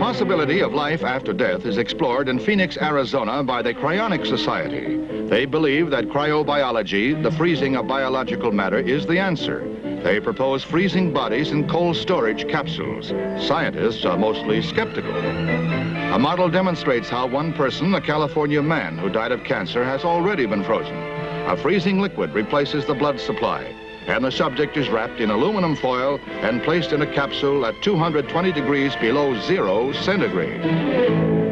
possibility of life after death is explored in Phoenix, Arizona by the Cryonics Society. They believe that cryobiology, the freezing of biological matter, is the answer. They propose freezing bodies in cold storage capsules. Scientists are mostly skeptical. A model demonstrates how one person, a California man who died of cancer, has already been frozen. A freezing liquid replaces the blood supply, and the subject is wrapped in aluminum foil and placed in a capsule at 220 degrees below 0 centigrade.